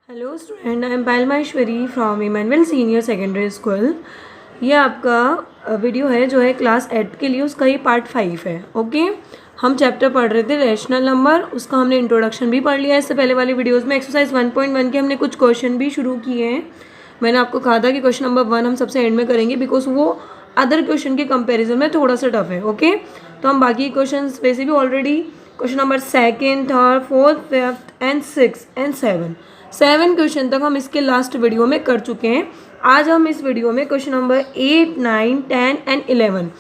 Hello student, I am Payal Maheshwari from Emmanuel senior secondary school. ये आपका video है जो है क्लास 8 के लिए, उसका ये पार्ट 5 है। ओके, हम चैप्टर पढ़ रहे थे रैशनल नंबर, उसका हमने इंट्रोडक्शन भी पढ़ लिया है। इससे पहले वाली वीडियोस में एक्सरसाइज 1.1 के हमने कुछ क्वेश्चन भी शुरू किए हैं। मैंने आपको कहा था कि क्वेश्चन नंबर 1 हम सबसे एंड में करेंगे बिकॉज वो अदर क्वेश्चन के कंपेरिजन में थोड़ा सा टफ है। ओके, तो हम बाकी क्वेश्चन वैसे भी already question number 2nd, 3rd, 4th, 5th and 6th and 7 question तक हम इसके लास्ट वीडियो में कर चुके हैं। आज हम इस वीडियो में क्वेश्चन नंबर 8, 9, 10 एंड 11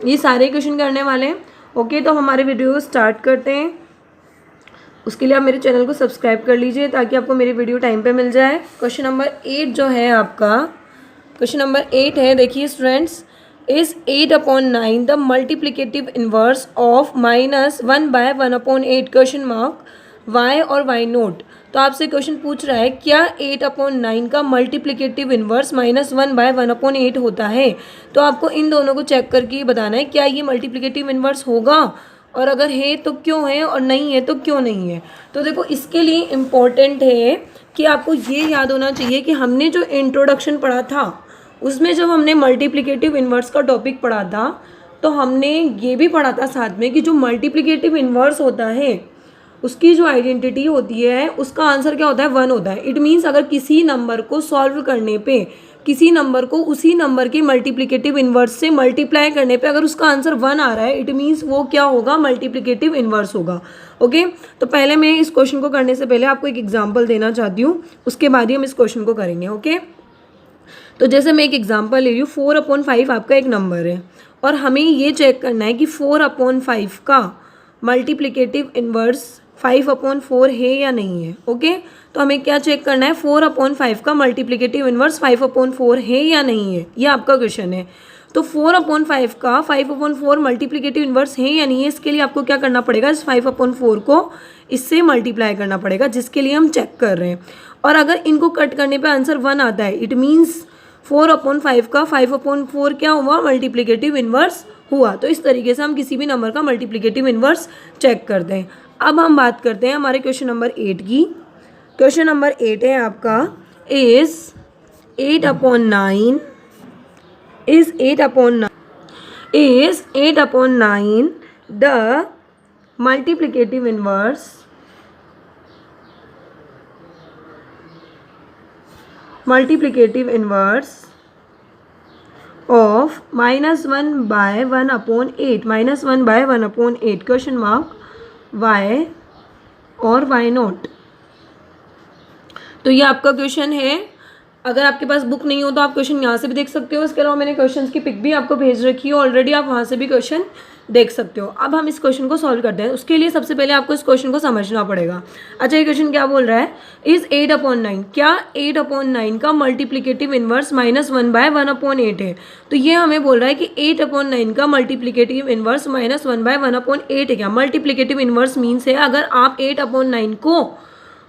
ये सारे क्वेश्चन करने वाले हैं। ओके, तो हमारे वीडियो को स्टार्ट करते हैं। उसके लिए आप मेरे चैनल को सब्सक्राइब कर लीजिए ताकि आपको मेरी वीडियो टाइम पे मिल जाए। क्वेश्चन नंबर 8 जो है आपका, क्वेश्चन नंबर 8 है, देखिए students, is 8/9 the multiplicative inverse of -1/1/8 question mark why or why not. तो आपसे क्वेश्चन पूछ रहा है क्या 8/9 का मल्टीप्लिकेटिव इनवर्स -1/1/8 होता है। तो आपको इन दोनों को चेक करके बताना है क्या ये मल्टीप्लिकेटिव इनवर्स होगा, और अगर है तो क्यों है, और नहीं है तो क्यों नहीं है। तो देखो, इसके लिए इम्पोर्टेंट है कि आपको ये याद होना चाहिए कि हमने जो इंट्रोडक्शन पढ़ा था उसमें जब हमने मल्टीप्लिकेटिव इनवर्स का टॉपिक पढ़ा था तो हमने ये भी पढ़ा था साथ में कि जो मल्टीप्लिकेटिव इनवर्स होता है उसकी जो आइडेंटिटी होती है उसका आंसर क्या होता है, 1 होता है। इट मीन्स अगर किसी नंबर को सॉल्व करने पे, किसी नंबर को उसी नंबर के मल्टीप्लिकेटिव इनवर्स से मल्टीप्लाई करने पे अगर उसका आंसर 1 आ रहा है, इट मीन्स वो क्या होगा, मल्टीप्लिकेटिव इनवर्स होगा। ओके, तो पहले मैं इस क्वेश्चन को करने से पहले आपको एक एग्जाम्पल देना चाहती हूँ, उसके बाद ही हम इस क्वेश्चन को करेंगे। ओके, तो जैसे मैं एक एग्जाम्पल ले रही हूँ, 4/5 आपका एक नंबर है और हमें ये चेक करना है कि 4/5 का मल्टीप्लिकेटिव इनवर्स 5/4 है या नहीं है। ओके, तो हमें क्या चेक करना है, 4/5 का मल्टीप्लिकेटिव इनवर्स 5/4 है या नहीं है, ये आपका क्वेश्चन है। तो 4/5 का 5/4 मल्टीप्लिकेटिव इनवर्स है या नहीं है, इसके लिए आपको क्या करना पड़ेगा, इस 5/4 को इससे मल्टीप्लाई करना पड़ेगा, जिसके लिए हम चेक कर रहे हैं। और अगर इनको कट करने पे आंसर 1 आता है, इट मीन्स 4/5 का 5/4 क्या हुआ, मल्टीप्लिकेटिव इनवर्स हुआ। तो इस तरीके से हम किसी भी नंबर का मल्टीप्लिकेटिव इनवर्स चेक करते हैं। अब हम बात करते हैं हमारे क्वेश्चन नंबर 8 की। क्वेश्चन नंबर 8 है आपका, is 8/9 the multiplicative inverse of -1/1/8 question mark why or why not. तो ये आपका क्वेश्चन है। अगर आपके पास बुक नहीं हो तो आप क्वेश्चन यहाँ से भी देख सकते हो। इसके अलावा मैंने क्वेश्चंस की पिक भी आपको भेज रखी है ऑलरेडी, आप वहाँ से भी क्वेश्चन देख सकते हो। अब हम इस क्वेश्चन को सॉल्व करते हैं। उसके लिए सबसे पहले आपको इस क्वेश्चन को समझना पड़ेगा। अच्छा, ये क्वेश्चन क्या बोल रहा है, इज 8/9, क्या 8/9 का मल्टीप्लिकेटिव इनवर्स -1/1/8 है। तो ये हमें बोल रहा है कि 8/9 का मल्टीप्लिकेटिव इनवर्स -1/1/8 है। क्या मल्टीप्लिकेटिव इनवर्स मीन्स है अगर आप 8/9 को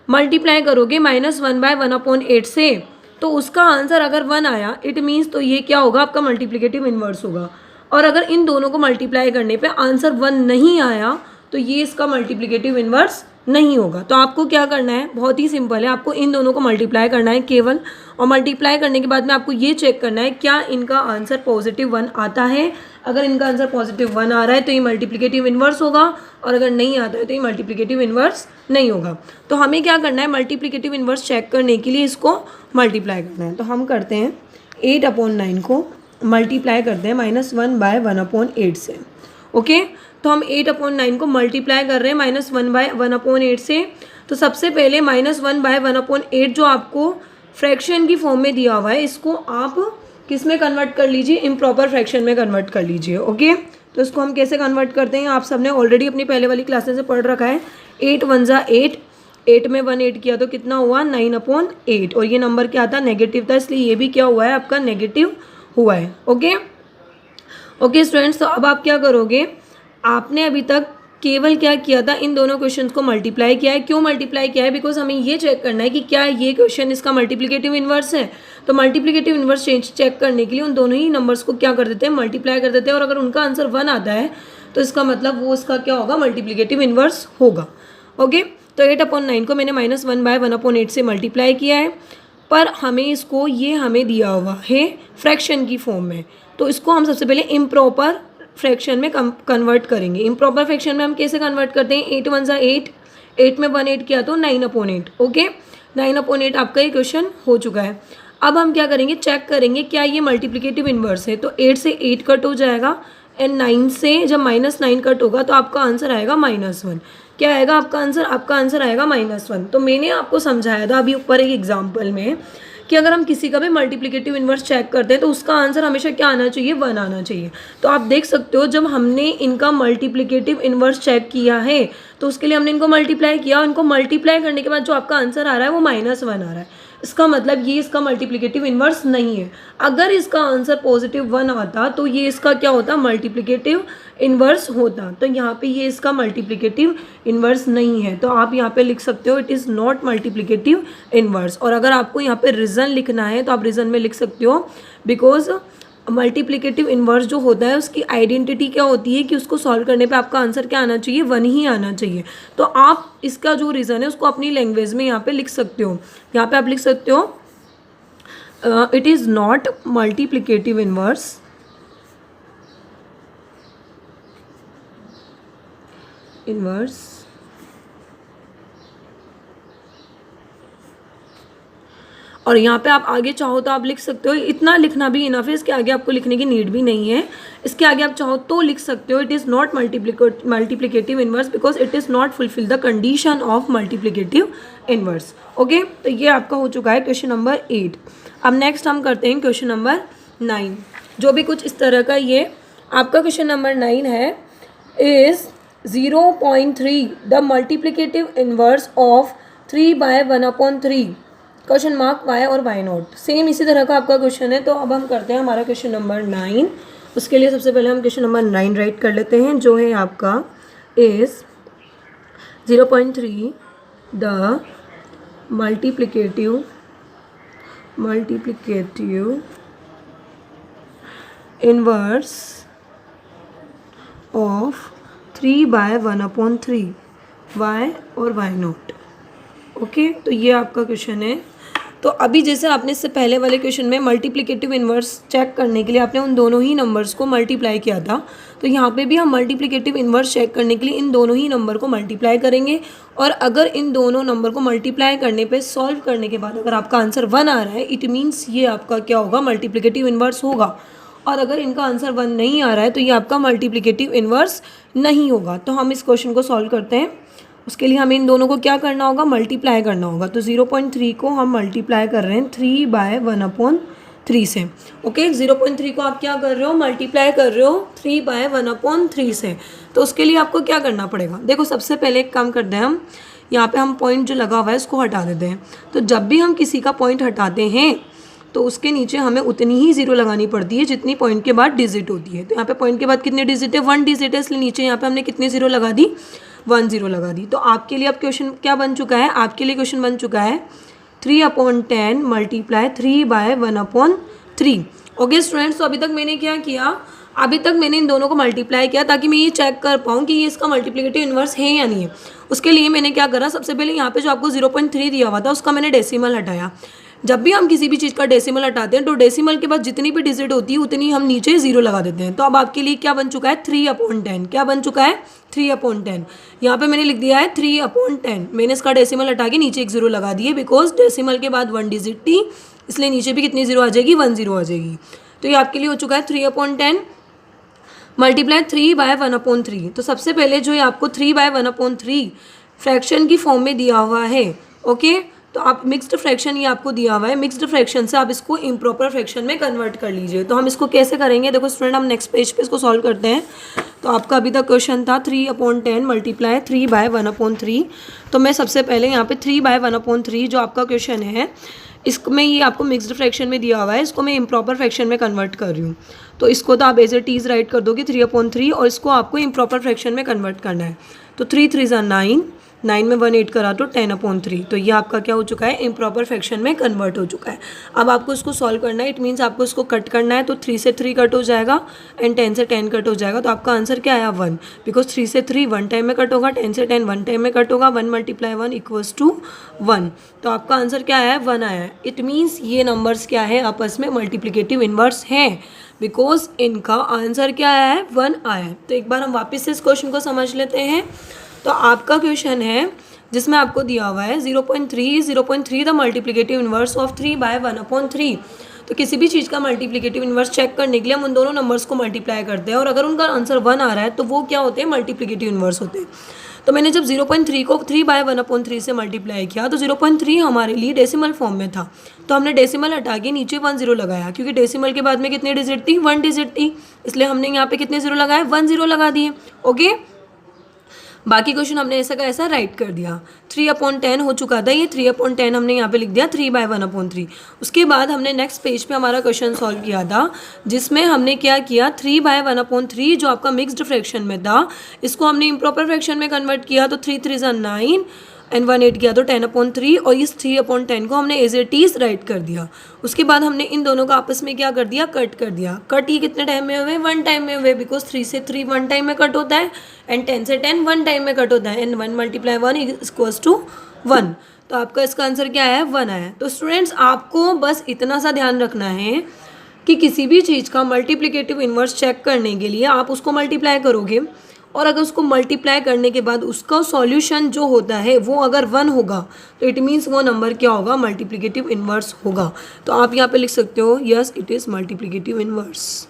मल्टीप्लाई करोगे -1/1/8 से तो उसका आंसर अगर 1 आया, इट मीन्स तो ये क्या होगा, आपका मल्टीप्लिकेटिव इनवर्स होगा। और अगर इन दोनों को मल्टीप्लाई करने पे आंसर 1 नहीं आया तो ये इसका मल्टीप्लिकेटिव इनवर्स नहीं होगा। तो आपको क्या करना है, बहुत ही सिंपल है, आपको इन दोनों को मल्टीप्लाई करना है केवल, और मल्टीप्लाई करने के बाद में आपको ये चेक करना है क्या इनका आंसर +1 आता है। अगर इनका आंसर +1 आ रहा है तो ये मल्टीप्लिकेटिव इनवर्स होगा, और अगर नहीं आता है तो ये मल्टीप्लिकेटिव इनवर्स नहीं होगा। तो हमें क्या करना है, मल्टीप्लिकेटिव इनवर्स चेक करने के लिए इसको मल्टीप्लाई करना है। तो हम करते हैं 8/9 को मल्टीप्लाई करते हैं -1/1/8 से। ओके, तो हम 8/9 को मल्टीप्लाई कर रहे हैं -1/1/8 से। तो सबसे पहले -1/1/8 जो आपको फ्रैक्शन की फॉर्म में दिया हुआ है, इसको आप किस में कन्वर्ट कर लीजिए, इम्प्रॉपर फ्रैक्शन में कन्वर्ट कर लीजिए। ओके, तो इसको हम कैसे कन्वर्ट करते हैं, आप सबने ऑलरेडी अपनी पहले वाली क्लासेस से पढ़ रखा है। 8 1 जा 8, 8 में 1 8 किया तो कितना हुआ, 9/8, और ये नंबर क्या था, नेगेटिव था, इसलिए ये भी क्या हुआ है, आपका नेगेटिव हुआ है। ओके स्टूडेंट्स, तो अब आप क्या करोगे, आपने अभी तक केवल क्या किया था, इन दोनों क्वेश्चंस को मल्टीप्लाई किया है। क्यों मल्टीप्लाई किया है, बिकॉज हमें ये चेक करना है कि क्या ये क्वेश्चन इसका मल्टीप्लिकेटिव इनवर्स है। तो मल्टीप्लिकेटिव इनवर्स चेक करने के लिए उन दोनों ही नंबर्स को क्या कर देते हैं, मल्टीप्लाई कर देते हैं, और अगर उनका आंसर 1 आता है तो इसका मतलब वो इसका क्या होगा, मल्टीप्लिकेटिव इनवर्स होगा। ओके, तो 8/9 को मैंने -1/1/8 से मल्टीप्लाई किया है, पर हमें इसको ये हमें दिया हुआ है फ्रैक्शन की फॉर्म में, तो इसको हम सबसे पहले इम्प्रॉपर फ्रैक्शन में कन्वर्ट करेंगे। इम्प्रॉपर फ्रैक्शन में हम कैसे कन्वर्ट करते हैं, 8 1 8, 8 में 1 8 किया तो 9/8। ओके, 9/8 आपका ये क्वेश्चन हो चुका है। अब हम क्या करेंगे, चेक करेंगे क्या ये मल्टीप्लिकेटिव इन्वर्स है। तो 8 से 8 कट हो जाएगा एंड 9 से जब -9 कट होगा तो आपका आंसर आएगा -1। क्या आएगा आपका आंसर, आपका आंसर आएगा -1। तो मैंने आपको समझाया था अभी ऊपर एक एग्जाम्पल में कि अगर हम किसी का भी मल्टीप्लिकेटिव इन्वर्स चेक करते हैं तो उसका आंसर हमेशा क्या आना चाहिए, 1 आना चाहिए। तो आप देख सकते हो जब हमने इनका मल्टीप्लिकेटिव इन्वर्स चेक किया है तो उसके लिए हमने इनको मल्टीप्लाई किया, इनको मल्टीप्लाई करने के बाद जो आपका आंसर आ रहा है वो -1 आ रहा है। इसका मतलब ये इसका मल्टीप्लिकेटिव इन्वर्स नहीं है। अगर इसका आंसर +1 आता तो ये इसका क्या होता, मल्टीप्लिकेटिव इन्वर्स होता। तो यहाँ पे ये इसका मल्टीप्लिकेटिव इन्वर्स नहीं है, तो आप यहाँ पे लिख सकते हो it is not multiplicative inverse. और अगर आपको यहाँ पे रीज़न लिखना है तो आप रीज़न में लिख सकते हो बिकॉज मल्टीप्लिकेटिव इन्वर्स जो होता है उसकी आइडेंटिटी क्या होती है कि उसको सॉल्व करने पे आपका आंसर क्या आना चाहिए, 1 ही आना चाहिए। तो आप इसका जो रीज़न है उसको अपनी लैंग्वेज में यहाँ पे लिख सकते हो। यहाँ पे आप लिख सकते हो it is not multiplicative inverse, और यहाँ पे आप आगे चाहो तो आप लिख सकते हो, इतना लिखना भी इनफ है, इसके आगे आपको लिखने की नीड भी नहीं है। इसके आगे आप चाहो तो लिख सकते हो it is not multiplicative inverse because it is not fulfil the condition of multiplicative inverse. Okay, तो ये आपका हो चुका है क्वेश्चन नंबर 8। अब नेक्स्ट हम करते हैं क्वेश्चन नंबर 9, जो भी कुछ इस तरह का ये आपका क्वेश्चन नंबर 9 है। Is 0.3 the multiplicative inverse of 3/1/3 question mark why or why not. Same इसी तरह का आपका क्वेश्चन है। तो अब हम करते हैं हमारा क्वेश्चन नंबर 9। उसके लिए सबसे पहले हम क्वेश्चन नंबर 9 राइट कर लेते हैं, जो है आपका is 0.3 the multiplicative inverse of 3/1/3 why or why not. Okay, तो ये आपका क्वेश्चन है। तो अभी जैसे आपने इससे पहले वाले क्वेश्चन में मल्टीप्लिकेटिव इन्वर्स चेक करने के लिए आपने उन दोनों ही नंबर्स को मल्टीप्लाई किया था, तो यहाँ पे भी हम मल्टीप्लिकेटिव इन्वर्स चेक करने के लिए इन दोनों ही नंबर को मल्टीप्लाई करेंगे। और अगर इन दोनों नंबर को मल्टीप्लाई करने पे सॉल्व करने के बाद अगर आपका आंसर 1 आ रहा है, इट मीन्स ये आपका क्या होगा, मल्टीप्लिकेटिव इन्वर्स होगा। और अगर इनका आंसर 1 नहीं आ रहा है तो ये आपका मल्टीप्लिकेटिव इन्वर्स नहीं होगा। तो हम इस क्वेश्चन को सॉल्व करते हैं। उसके लिए हमें इन दोनों को क्या करना होगा, मल्टीप्लाई करना होगा। तो 0.3 को हम मल्टीप्लाई कर रहे हैं 3/1/3 से। ओके, 0.3 को आप क्या कर रहे हो, मल्टीप्लाई कर रहे हो 3/1/3 से। तो उसके लिए आपको क्या करना पड़ेगा, देखो सबसे पहले एक काम करते हैं हम, यहाँ पे हम पॉइंट जो लगा हुआ है इसको हटा देते हैं। तो जब भी हम किसी का पॉइंट हटाते हैं तो उसके नीचे हमें उतनी ही जीरो लगानी पड़ती है जितनी पॉइंट के बाद डिजिट होती है। तो यहाँ पे पॉइंट के बाद कितने डिजिट है, 1 डिजिट है, इसलिए नीचे यहाँ पे हमने कितनी जीरो लगा दी, 1 0 लगा दी। तो आपके लिए अब क्वेश्चन क्या बन चुका है, आपके लिए क्वेश्चन बन चुका है 3/10 मल्टीप्लाई 3/1/3। ओके स्टूडेंट्स, तो अभी तक मैंने क्या किया, अभी तक मैंने इन दोनों को मल्टीप्लाई किया ताकि मैं ये चेक कर पाऊँ कि ये इसका मल्टीप्लिकेटिव इन्वर्स है या नहीं है। उसके लिए मैंने क्या करा, सबसे पहले यहाँ पे जो आपको 0.3 दिया हुआ था उसका मैंने डेसिमल हटाया। जब भी हम किसी भी चीज़ का डेसिमल हटाते हैं तो डेसिमल के बाद जितनी भी डिजिट होती है उतनी हम नीचे 0 लगा देते हैं। तो अब आपके लिए क्या बन चुका है, 3/10। क्या बन चुका है, 3/10। यहाँ पे मैंने लिख दिया है 3/10। मैंने इसका डेसिमल हटा के नीचे एक 0 लगा दिए बिकॉज डेसिमल के बाद 1 डिजिट थी, इसलिए नीचे भी कितनी 0 आ जाएगी, 1 0 आ जाएगी। तो ये आपके लिए हो चुका है 3/10 मल्टीप्लाई 3/1/3। तो सबसे पहले जो है आपको 3/1/3 फ्रैक्शन की फॉर्म में दिया हुआ है। ओके, तो आप मिक्स्ड फ्रैक्शन ये आपको दिया हुआ है, मिक्स्ड फ्रैक्शन से आप इसको इम्प्रॉपर फ्रैक्शन में कन्वर्ट कर लीजिए। तो हम इसको कैसे करेंगे, देखो स्टूडेंट हम नेक्स्ट पेज पे इसको सॉल्व करते हैं। तो आपका अभी तक क्वेश्चन था 3/10 मल्टीप्लाई 3/1/3। तो मैं सबसे पहले यहाँ पे 3/1/3 जो आपका क्वेश्चन है इसमें ये आपको मिक्स्ड फ्रैक्शन में दिया हुआ है, इसको मैं इम्प्रॉपर फ्रैक्शन में कन्वर्ट कर रही हूँ। तो इसको तो आप एज इट इज़ राइट कर दोगे 3/3 और इसको आपको इम्प्रॉपर फ्रैक्शन में कन्वर्ट करना है। तो 3 3 9, 9 में 1 ऐड करा तो 10/3। तो ये आपका क्या हो चुका है, इम्प्रॉपर फ्रैक्शन में कन्वर्ट हो चुका है। अब आपको इसको सॉल्व करना है, इट मीन्स आपको इसको कट करना है। तो 3 से 3 कट हो जाएगा एंड 10 से 10 कट हो जाएगा। तो आपका आंसर क्या आया, 1, बिकॉज 3 से 3 1 टाइम में कट होगा, 10 से 10 1 टाइम में कट होगा, 1 × 1 = 1। तो आपका आंसर क्या आया है, 1 आया है। इट मीन्स ये नंबर्स क्या है, आपस में मल्टीप्लिकेटिव इन्वर्स हैं, बिकॉज इनका आंसर क्या आया है, 1 आया है। तो एक बार हम वापस से इस क्वेश्चन को समझ लेते हैं। तो आपका क्वेश्चन है जिसमें आपको दिया हुआ है 0.3 द मल्टीप्लिकेटिव इन्वर्स ऑफ 3/1/3। तो किसी भी चीज़ का मल्टीप्लिकेटिव इन्वर्स चेक करने के लिए हम उन दोनों नंबर्स को मल्टीप्लाई करते हैं, और अगर उनका आंसर 1 आ रहा है तो वो क्या होते हैं, मल्टीप्लिकेटिव इन्वर्स होते हैं। तो मैंने जब 0.3 को 3/1/3 से मल्टीप्लाई किया तो 0.3 हमारे लिए डेसिमल फॉर्म में था, तो हमने डेसिमल हटा के नीचे 1 0 लगाया, क्योंकि डेसिमल के बाद में कितनी डिजिट थी, 1 डिजिट थी, इसलिए हमने यहाँ पे कितने 0 लगाए, 1 0 लगा दिए। ओके, बाकी क्वेश्चन हमने ऐसा का ऐसा राइट कर दिया। 3/10 हो चुका था, ये 3/10 हमने यहाँ पे लिख दिया 3/1/3। उसके बाद हमने नेक्स्ट पेज पे हमारा क्वेश्चन सॉल्व किया था, जिसमें हमने क्या किया, 3/1/3 जो आपका मिक्स्ड फ्रैक्शन में था, इसको हमने इम्प्रॉपर फ्रैक्शन में कन्वर्ट किया। तो 3 3 = 9 एंड 1 8 किया तो 10/3, और इस 3/10 को हमने एज इट इज राइट कर दिया। उसके बाद हमने इन दोनों का आपस में क्या कर दिया, कट कर दिया। कट ये कितने टाइम में हुए, 1 टाइम में हुए, बिकॉज 3 से 3 1 टाइम में कट होता है एंड 10 से 10 1 टाइम में कट होता है, एंड 1 × 1 = 1। तो आपका इसका आंसर क्या है, 1 आया। तो स्टूडेंट्स आपको बस इतना सा ध्यान रखना है कि किसी भी चीज़ का मल्टीप्लिकेटिव इन्वर्स चेक करने के लिए आप उसको मल्टीप्लाई करोगे, और अगर उसको मल्टीप्लाई करने के बाद उसका सॉल्यूशन जो होता है वो अगर 1 होगा तो इट मीन्स वो नंबर क्या होगा, मल्टीप्लिकेटिव इन्वर्स होगा। तो आप यहाँ पे लिख सकते हो yes it is multiplicative inverse.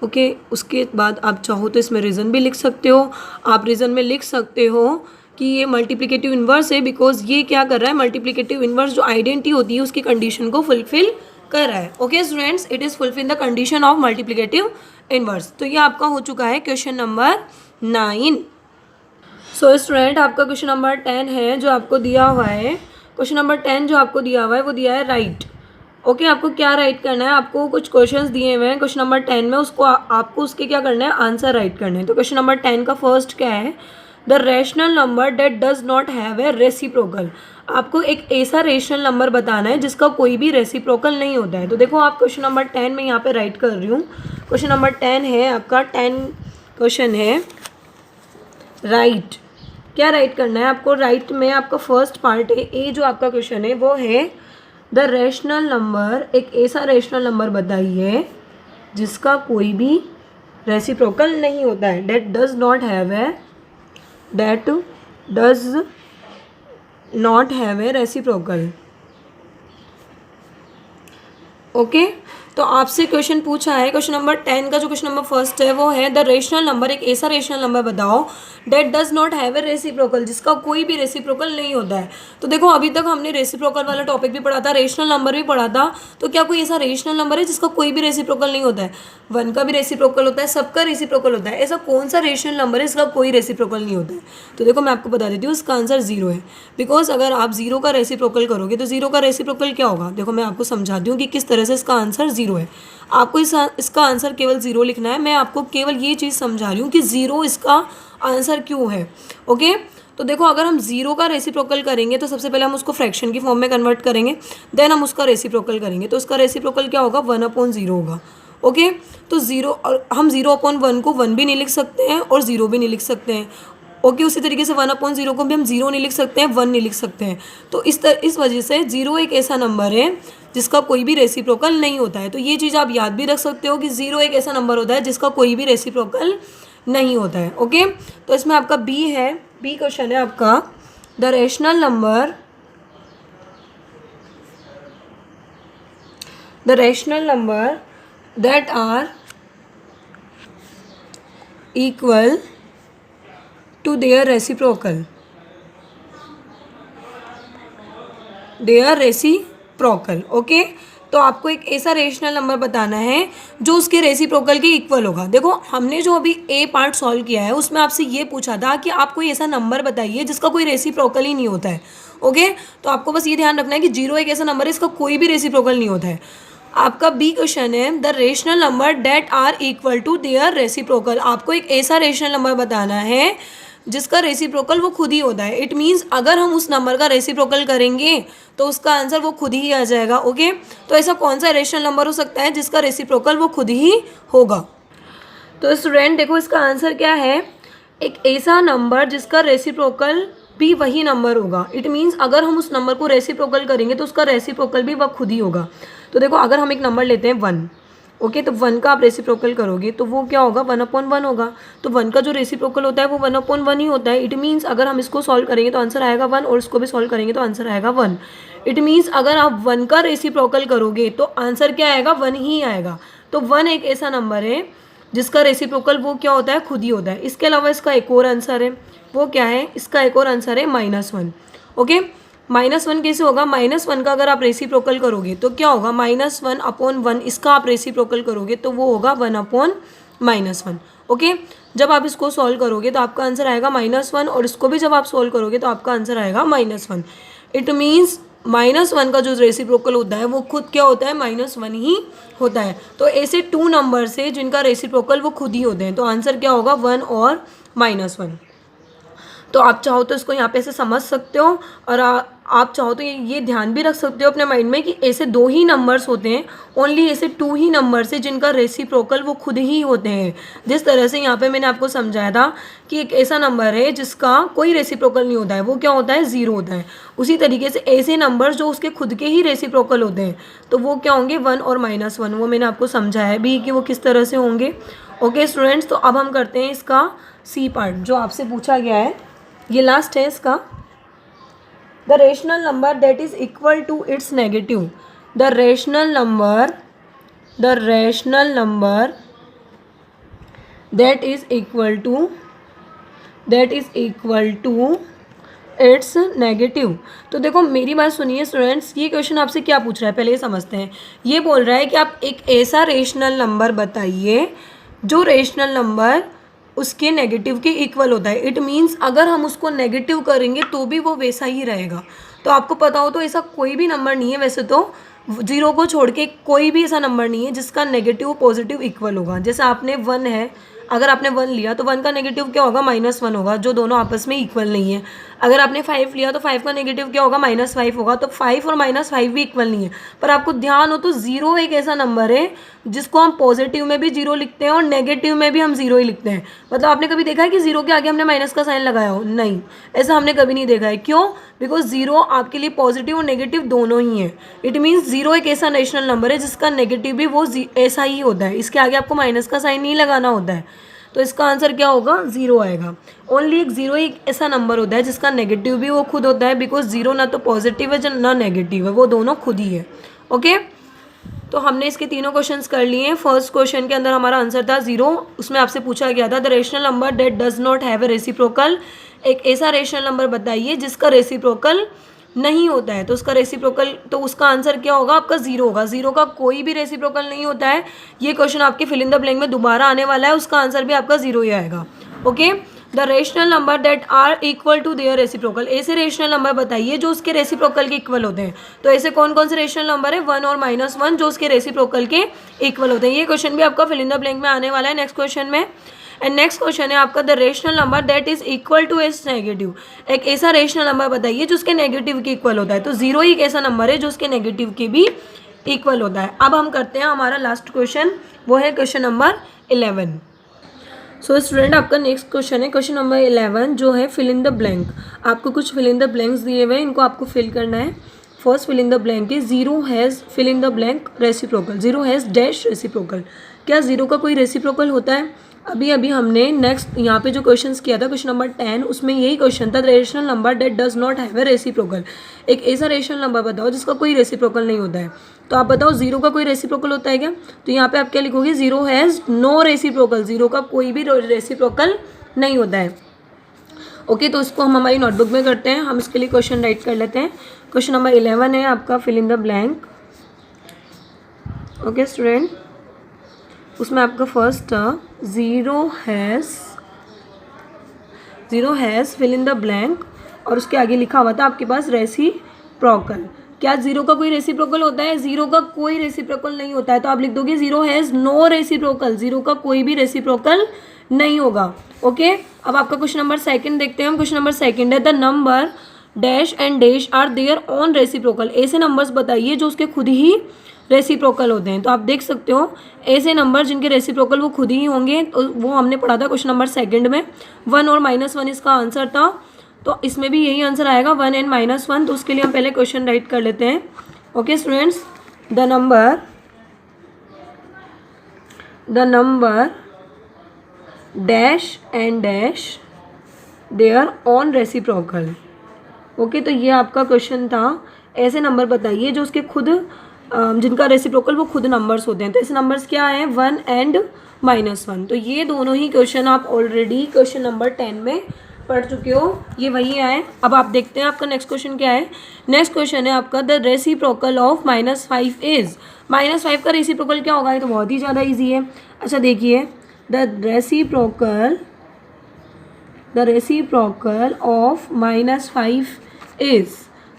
Okay, उसके बाद आप चाहो तो इसमें रीज़न भी लिख सकते हो। आप रीज़न में लिख सकते हो कि ये मल्टीप्लिकेटिव इन्वर्स है बिकॉज ये क्या कर रहा है, मल्टीप्लिकेटिव इन्वर्स जो आइडेंटिटी होती है उसकी कंडीशन को फुलफिल कर रहा है। Okay students, it is fulfil the condition of multiplicative inverse. तो ये आपका हो चुका है क्वेश्चन नंबर 9। सो स्टूडेंट आपका क्वेश्चन नंबर 10 है जो आपको दिया हुआ है। क्वेश्चन नंबर 10 जो आपको दिया हुआ है वो दिया है राइट। ओके, आपको क्या राइट करना है, आपको कुछ क्वेश्चंस दिए हुए हैं क्वेश्चन नंबर 10 में, उसको आपको उसके क्या करना है, आंसर राइट करने हैं। तो क्वेश्चन नंबर 10 का फर्स्ट क्या है, the rational number date does not have a reciprocal. आपको एक ऐसा रेशनल नंबर बताना है जिसका कोई भी रेसिप्रोकल नहीं होता है। तो देखो आप क्वेश्चन नंबर 10 में यहाँ पे राइट कर रही हूँ। क्वेश्चन नंबर 10 है आपका, 10 क्वेश्चन है राइट। क्या राइट करना है आपको, राइट में आपका फर्स्ट पार्ट है ए जो आपका क्वेश्चन है वो है द रेशनल नंबर, एक ऐसा रेशनल नंबर बताइए जिसका कोई भी रेसिप्रोकल नहीं होता है, date does not have a reciprocal. Okay, तो आपसे क्वेश्चन पूछा है क्वेश्चन नंबर 10 का जो क्वेश्चन नंबर फर्स्ट है वो है द रेशनल नंबर, एक ऐसा रेशनल नंबर बताओ date does not have a reciprocal, जिसका कोई भी रेसिप्रोकल नहीं होता है। तो देखो अभी तक हमने रेसिप्रोकल वाला टॉपिक भी पढ़ा था, रेशनल नंबर भी पढ़ा था। तो क्या कोई ऐसा रेशनल नंबर है जिसका कोई भी रेसिप्रोकल नहीं होता है, 1 का भी रेसिप्रोकल होता है, सबका रेसिप्रोकल होता है। ऐसा कौन सा रेशनल नंबर है इसका कोई रेसिप्रोकल नहीं होता है। तो देखो मैं आपको बता देती हूँ, इसका आंसर 0 है, बिकॉज अगर आप 0 का रेसिप्रोकल करोगे तो 0 का रेसिप्रोकल क्या होगा। देखो मैं आपको समझाती हूँ कि किस तरह से इसका आंसर 0 है। आपको इसका आंसर केवल 0 लिखना है। मैं आपको केवल ये चीज़ समझा रही हूँ कि 0 इसका आंसर क्यों है। ओके, तो देखो अगर हम 0 का रेसिप्रोकल करेंगे तो सबसे पहले हम उसको फ्रैक्शन की फॉर्म में कन्वर्ट करेंगे, देन हम उसका रेसिप्रोकल करेंगे तो उसका रेसिप्रोकल क्या होगा, 1/0 होगा। ओके, तो 0, और हम 0/1 को 1 भी नहीं लिख सकते हैं और 0 भी नहीं लिख सकते हैं। ओके, उसी तरीके से 1/0 को भी हम 0 नहीं लिख सकते हैं, 1 नहीं लिख सकते हैं। तो इस वजह से 0 एक ऐसा नंबर है जिसका कोई भी रेसिप्रोकल नहीं होता है। तो ये चीज़ आप याद भी रख सकते हो कि 0 एक ऐसा नंबर होता है जिसका कोई भी रेसिप्रोकल नहीं होता है। ओके, तो इसमें आपका बी है, बी क्वेश्चन है आपका the rational number that are equal to their reciprocal, okay. तो आपको एक ऐसा रेशनल नंबर बताना है जो उसके रेसिप्रोकल के इक्वल होगा। देखो हमने जो अभी ए पार्ट सॉल्व किया है उसमें आपसे ये पूछा था कि आप कोई ऐसा नंबर बताइए जिसका कोई रेसिप्रोकल ही नहीं होता है। ओके, तो आपको बस ये ध्यान रखना है कि 0 एक ऐसा नंबर है इसका कोई भी रेसिप्रोकल नहीं होता है। आपका बी क्वेश्चन है the rational number that are equal to their reciprocal. आपको एक ऐसा रेशनल नंबर बताना है जिसका रेसिप्रोकल वो खुद ही होता है। इट मीन्स अगर हम उस नंबर का रेसिप्रोकल करेंगे तो उसका आंसर वो खुद ही आ जाएगा। ओके, तो ऐसा कौन सा रेशनल नंबर हो सकता है जिसका रेसिप्रोकल वो खुद ही होगा? तो स्टूडेंट देखो इसका आंसर क्या है, एक ऐसा नंबर जिसका रेसिप्रोकल भी वही नंबर होगा। इट मीन्स अगर हम उस नंबर को रेसिप्रोकल करेंगे तो उसका रेसिप्रोकल भी वह खुद ही होगा। तो देखो अगर हम एक नंबर लेते हैं 1, ओके, तो 1 का आप रेसिप्रोकल करोगे तो वो क्या होगा, 1/1 होगा। तो 1 का जो रेसिप्रोकल होता है वो 1/1 ही होता है। इट मीन्स अगर हम इसको सॉल्व करेंगे तो आंसर आएगा 1 और इसको भी सॉल्व करेंगे तो आंसर आएगा 1। इट मीन्स अगर आप 1 का रेसिप्रोकल करोगे तो आंसर क्या आएगा, 1 ही आएगा। तो 1 एक ऐसा नंबर है जिसका रेसिप्रोकल वो क्या होता है, खुद ही होता है। इसके अलावा इसका एक और आंसर है, वो क्या है, इसका एक और आंसर है -1। ओके, -1 कैसे होगा, -1 का अगर आप रेसिप्रोकल करोगे तो क्या होगा, -1/1, इसका आप रेसिप्रोकल करोगे तो वो होगा 1/-1। ओके, जब आप इसको सॉल्व करोगे तो आपका आंसर आएगा -1 और इसको भी जब आप सॉल्व करोगे तो आपका आंसर आएगा -1। इट मीन्स -1 का जो रेसिप्रोकल होता है वो खुद क्या होता है, -1 ही होता है। तो ऐसे 2 नंबर्स है जिनका रेसिप्रोकल वो खुद ही होते हैं। तो आंसर क्या होगा, 1 और -1। तो आप चाहो तो इसको यहाँ पे ऐसे समझ सकते हो और आप चाहो तो ये ध्यान भी रख सकते हो अपने माइंड में कि ऐसे 2 ही नंबर्स होते हैं, ओनली ऐसे 2 ही नंबर्स है जिनका रेसिप्रोकल वो खुद ही होते हैं। जिस तरह से यहाँ पे मैंने आपको समझाया था कि एक ऐसा नंबर है जिसका कोई रेसिप्रोकल नहीं होता है, वो क्या होता है, 0 होता है। उसी तरीके से ऐसे नंबर्स जो उसके खुद के ही रेसिप्रोकल होते हैं तो वो क्या होंगे, 1 और -1। वो मैंने आपको समझाया भी कि वो किस तरह से होंगे। ओके स्टूडेंट्स, तो अब हम करते हैं इसका सी पार्ट जो आपसे पूछा गया है, ये लास्ट है इसका। The rational number that is equal to its negative, the rational number that is equal to its negative. तो देखो मेरी बात सुनिए स्टूडेंट्स, ये क्वेश्चन आपसे क्या पूछ रहा है पहले ये समझते हैं। ये बोल रहा है कि आप एक ऐसा रेशनल नंबर बताइए जो रेशनल नंबर उसके नेगेटिव के इक्वल होता है। इट मीन्स अगर हम उसको नेगेटिव करेंगे तो भी वो वैसा ही रहेगा। तो आपको पता हो तो ऐसा कोई भी नंबर नहीं है, वैसे तो 0 को छोड़ के कोई भी ऐसा नंबर नहीं है जिसका नेगेटिव पॉजिटिव इक्वल होगा। जैसे आपने 1 है, अगर आपने 1 लिया तो 1 का नेगेटिव क्या होगा, -1 होगा, जो दोनों आपस में इक्वल नहीं है। अगर आपने 5 लिया तो 5 का नेगेटिव क्या होगा, -5 होगा। तो 5 और -5 भी इक्वल नहीं है। पर आपको ध्यान हो तो 0 एक ऐसा नंबर है जिसको हम पॉजिटिव में भी 0 लिखते हैं और नेगेटिव में भी हम 0 ही लिखते हैं। मतलब आपने कभी देखा है कि 0 के आगे हमने माइनस का साइन लगाया हो? नहीं, ऐसा हमने कभी नहीं देखा है। क्यों? बिकॉज 0 आपके लिए पॉजिटिव और नेगेटिव दोनों ही है। इट मीन्स 0 एक ऐसा रेशनल नंबर है जिसका नेगेटिव भी वो ऐसा ही होता है, इसके आगे आपको माइनस का साइन नहीं लगाना होता है। तो इसका आंसर क्या होगा, 0 आएगा। ओनली एक 0 एक ऐसा नंबर होता है जिसका नेगेटिव भी वो खुद होता है, बिकॉज 0 ना तो पॉजिटिव है ना नेगेटिव है, वो दोनों खुद ही है। ओके, तो हमने इसके तीनों क्वेश्चंस कर लिए हैं। फर्स्ट क्वेश्चन के अंदर हमारा आंसर था 0, उसमें आपसे पूछा गया था the rational number that does not have a reciprocal, एक ऐसा रेशनल नंबर बताइए जिसका रेसिप्रोकल नहीं होता है। तो उसका रेसिप्रोकल, तो उसका आंसर क्या होगा, आपका 0 होगा। 0 का कोई भी रेसिप्रोकल नहीं होता है। ये क्वेश्चन आपके फिल इन द ब्लैंक में दोबारा आने वाला है, उसका आंसर भी आपका 0 ही आएगा। Okay, the rational number that are equal to their reciprocal, ऐसे रेशनल नंबर बताइए जो उसके रेसिप्रोकल के इक्वल होते हैं। तो ऐसे कौन कौन से रेशनल नंबर है, 1 और -1, जो उसके रेसिप्रोकल के इक्वल होते हैं। ये क्वेश्चन भी आपका फिल इन द ब्लैंक में आने वाला है नेक्स्ट क्वेश्चन में। एंड नेक्स्ट क्वेश्चन है आपका the rational number that is equal to its negative, एक ऐसा रेशनल नंबर बताइए जो उसके नेगेटिव के इक्वल होता है। तो 0 ही एक ऐसा नंबर है जो उसके नेगेटिव के भी इक्वल होता है। अब हम करते हैं हमारा लास्ट क्वेश्चन, वो है क्वेश्चन नंबर 11। सो स्टूडेंट आपका नेक्स्ट क्वेश्चन है क्वेश्चन नंबर 11, जो है फिल इन द ब्लैंक। आपको कुछ फिल इन द ब्लैंक्स दिए हुए हैं, इनको आपको फिल करना है। First fill in the blank है 0 has fill in the blank reciprocal, 0 has dash reciprocal. क्या 0 का कोई रेसिप्रोकल होता है? अभी हमने नेक्स्ट यहाँ पे जो क्वेश्चंस किया था क्वेश्चन नंबर 10, उसमें यही क्वेश्चन था rational number that does not have a reciprocal, एक ऐसा रेशनल नंबर बताओ जिसका कोई रेसिप्रोकल नहीं होता है। तो आप बताओ 0 का कोई रेसिप्रोकल होता है क्या? तो यहाँ पे आप क्या लिखोगे, 0 हैज़ नो रेसिप्रोकल, 0 का कोई भी रेसिप्रोकल नहीं होता है। ओके, तो इसको हम हमारी नोटबुक में करते हैं। हम इसके लिए क्वेश्चन राइट कर लेते हैं। क्वेश्चन नंबर 11 है आपका fill in the blank. Okay student, उसमें आपका first 0 has fill in the blank और उसके आगे लिखा हुआ था आपके पास रेसिप्रोकल। क्या जीरो का कोई रेसिप्रोकल होता है? जीरो का कोई रेसिप्रोकल नहीं होता है, तो आप लिख दोगे zero has no reciprocal, zero का कोई भी रेसिप्रोकल नहीं होगा। ओके, अब आपका क्वेश्चन नंबर सेकंड देखते हैं हम। क्वेश्चन नंबर सेकंड है the number dash and dash are their own reciprocal. ऐसे नंबर्स बताइए जो उसके खुद ही रेसिप्रोकल होते हैं। तो आप देख सकते हो ऐसे नंबर जिनके रेसिप्रोकल वो खुद ही होंगे, तो वो हमने पढ़ा था क्वेश्चन नंबर सेकंड में। 1 और -1 इसका आंसर था, तो इसमें भी यही आंसर आएगा 1 एंड -1। तो उसके लिए हम पहले क्वेश्चन राइट कर लेते हैं। Okay students, the number dash and dash there own reciprocal. Okay, तो ये आपका क्वेश्चन था। ऐसे नंबर बताइए जो उसके खुद जिनका रेसिप्रोकल वो खुद नंबर्स होते हैं। तो ऐसे नंबर्स क्या हैं? 1 एंड -1। तो ये दोनों ही क्वेश्चन आप ऑलरेडी क्वेश्चन नंबर 10 में पढ़ चुके हो, ये वही आए। अब आप देखते हैं आपका नेक्स्ट क्वेश्चन क्या है। नेक्स्ट क्वेश्चन है आपका द रेसिप्रोकल ऑफ -5 इज। -5 का रेसिप्रोकल क्या होगा? ये तो बहुत ही ज़्यादा ईजी है। अच्छा देखिए, द रेसिप्रोकल ऑफ -5 इज,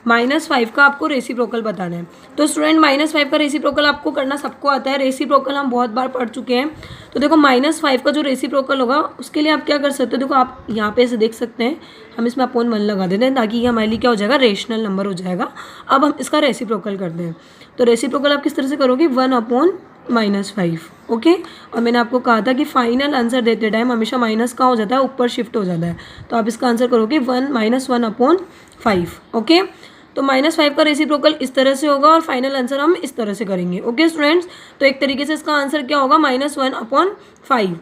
-5 का आपको रेसिप्रोकल बताना है। तो स्टूडेंट -5 का रेसिप्रोकल आपको करना सबको आता है, रेसिप्रोकल हम बहुत बार पढ़ चुके हैं। तो देखो -5 का जो रेसिप्रोकल होगा उसके लिए आप क्या कर सकते हो, देखो आप यहाँ पे ऐसे देख सकते हैं, हम इसमें अपॉन 1 लगा देते हैं ताकि ये हमारे लिए क्या हो जाएगा, रेशनल नंबर हो जाएगा। अब हम इसका रेसिप्रोकल करते हैं। तो रेसिप्रोकल आप किस तरह से करोगे? 1/-5। ओके, और मैंने आपको कहा था कि फाइनल आंसर देते टाइम हमेशा माइनस का हो जाता है, ऊपर शिफ्ट हो जाता है। तो आप इसका आंसर करोगे 1-1/5। ओके, तो -5 का रेसिप्रोकल इस तरह से होगा और फाइनल आंसर हम इस तरह से करेंगे। ओके स्टूडेंट्स, तो एक तरीके से इसका आंसर क्या होगा? -1/5।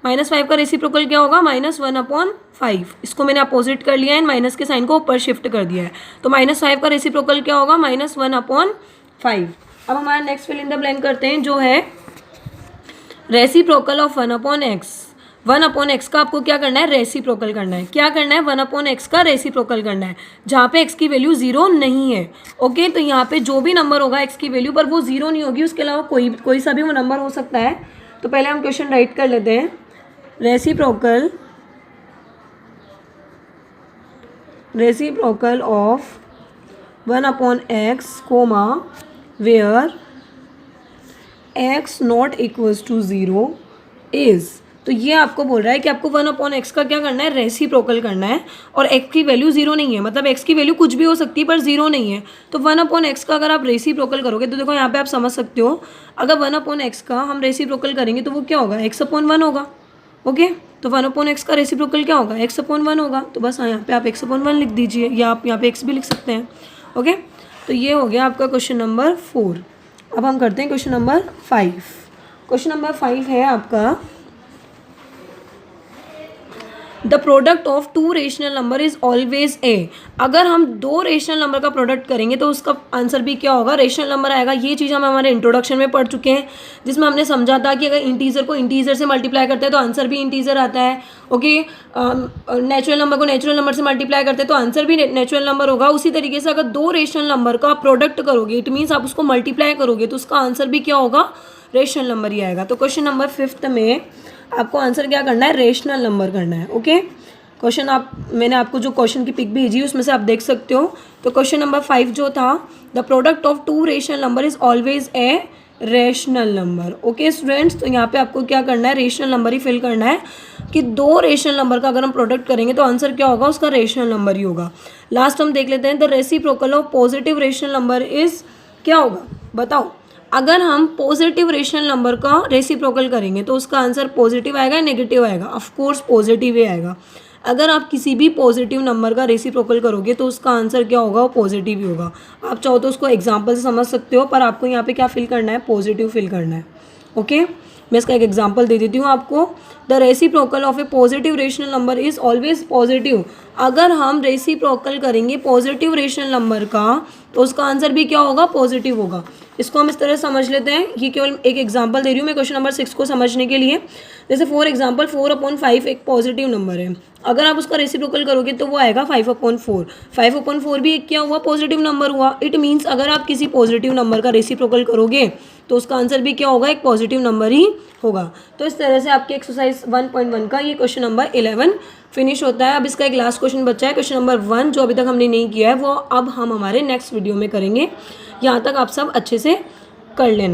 -5 का रेसिप्रोकल क्या होगा? -1/5। इसको मैंने अपोजिट कर लिया है, माइनस के साइन को ऊपर शिफ्ट कर दिया है। तो -5 का रेसिप्रोकल क्या होगा? -1/5। अब हमारा next fill in the blank करते हैं, जो है रेसिप्रोकल ऑफ 1/x। 1/x का आपको क्या करना है? रेसिप्रोकल करना है। क्या करना है? 1/x का रेसिप्रोकल करना है जहाँ पे x की वैल्यू 0 नहीं है। ओके, तो यहाँ पे जो भी नंबर होगा x की वैल्यू पर वो 0 नहीं होगी, उसके अलावा कोई सा भी वो नंबर हो सकता है। तो पहले हम क्वेश्चन राइट कर लेते हैं। Reciprocal of 1/x, where x not equals to 0 is. तो ये आपको बोल रहा है कि आपको 1/x का क्या करना है? रेसिप्रोकल करना है, और x की वैल्यू 0 नहीं है, मतलब x की वैल्यू कुछ भी हो सकती है पर 0 नहीं है। तो 1/x का अगर आप रेसिप्रोकल करोगे तो देखो यहाँ पे आप समझ सकते हो, अगर 1/x का हम रेसिप्रोकल करेंगे तो वो क्या होगा? x/1 होगा। ओके, तो 1/x का रेसिप्रोकल क्या होगा? x/1 होगा। तो बस यहाँ पे आप x/1 लिख दीजिए, या आप यहाँ पे x भी लिख सकते हैं। ओके, तो ये हो गया आपका क्वेश्चन नंबर 4। अब हम करते हैं क्वेश्चन नंबर 5। क्वेश्चन नंबर 5 है आपका the product of 2 rational number is always a. अगर हम 2 रेशनल नंबर का प्रोडक्ट करेंगे तो उसका आंसर भी क्या होगा? रेशनल नंबर आएगा। ये चीज़ हम हमारे इंट्रोडक्शन में पढ़ चुके हैं, जिसमें हमने समझा था कि अगर इंटीजर को इंटीजर से मल्टीप्लाई करते हैं तो आंसर भी इंटीजर आता है। ओके, नेचुरल नंबर को नेचुरल नंबर से मल्टीप्लाई करते हैं तो आंसर भी नेचुरल नंबर होगा। उसी तरीके से अगर 2 रेशनल नंबर का प्रोडक्ट करोगे, इट मीन्स आप उसको मल्टीप्लाई करोगे, तो उसका आंसर भी क्या होगा? रेशनल नंबर ही आएगा। तो क्वेश्चन नंबर 5 में आपको आंसर क्या करना है? रेशनल नंबर करना है। ओके, क्वेश्चन मैंने आपको जो क्वेश्चन की पिक भेजी उसमें से आप देख सकते हो। तो क्वेश्चन नंबर 5 जो था, the product of 2 rational number is always a rational number. Okay students, तो यहाँ पे आपको क्या करना है? रेशनल नंबर ही फिल करना है कि 2 रेशनल नंबर का अगर हम प्रोडक्ट करेंगे तो आंसर क्या होगा? उसका रेशनल नंबर ही होगा। लास्ट हम देख लेते हैं, the reciprocal of positive rational number is क्या होगा? बताओ, अगर हम पॉजिटिव रेशनल नंबर का रेसिप्रोकल करेंगे तो उसका आंसर पॉजिटिव आएगा या नेगेटिव आएगा? ऑफ कोर्स पॉजिटिव ही आएगा। अगर आप किसी भी पॉजिटिव नंबर का रेसिप्रोकल करोगे तो उसका आंसर क्या होगा? वो पॉजिटिव ही होगा। आप चाहो तो उसको एग्जांपल से समझ सकते हो, पर आपको यहाँ पे क्या फिल करना है? पॉजिटिव फिल करना है। ओके, मैं इसका एक एग्जांपल दे देती हूँ आपको। The reciprocal of A positive rational number is always positive. अगर हम रेसिप्रोकल करेंगे पॉजिटिव रेशनल नंबर का तो उसका आंसर भी क्या होगा? पॉजिटिव होगा। इसको हम इस तरह समझ लेते हैं, ये केवल एक एग्जांपल दे रही हूँ मैं क्वेश्चन नंबर 6 को समझने के लिए। जैसे फॉर एग्जांपल 4/5 एक पॉजिटिव नंबर है। अगर आप उसका रेसिप्रोकल करोगे तो वो आएगा 5/4। 5/4 भी एक क्या हुआ, पॉजिटिव नंबर हुआ। इट मीन्स अगर आप किसी पॉजिटिव नंबर का रेसिप्रोकल करोगे तो उसका आंसर भी क्या होगा, एक पॉजिटिव नंबर ही होगा। तो इस तरह से आपके एक्सरसाइज 1.1 का ये क्वेश्चन नंबर 11 फिनिश होता है। अब इसका एक लास्ट क्वेश्चन बचा है, क्वेश्चन नंबर 1, जो अभी तक हमने नहीं किया है, वो अब हम हमारे नेक्स्ट वीडियो में करेंगे। यहाँ तक आप सब अच्छे से कर लेना।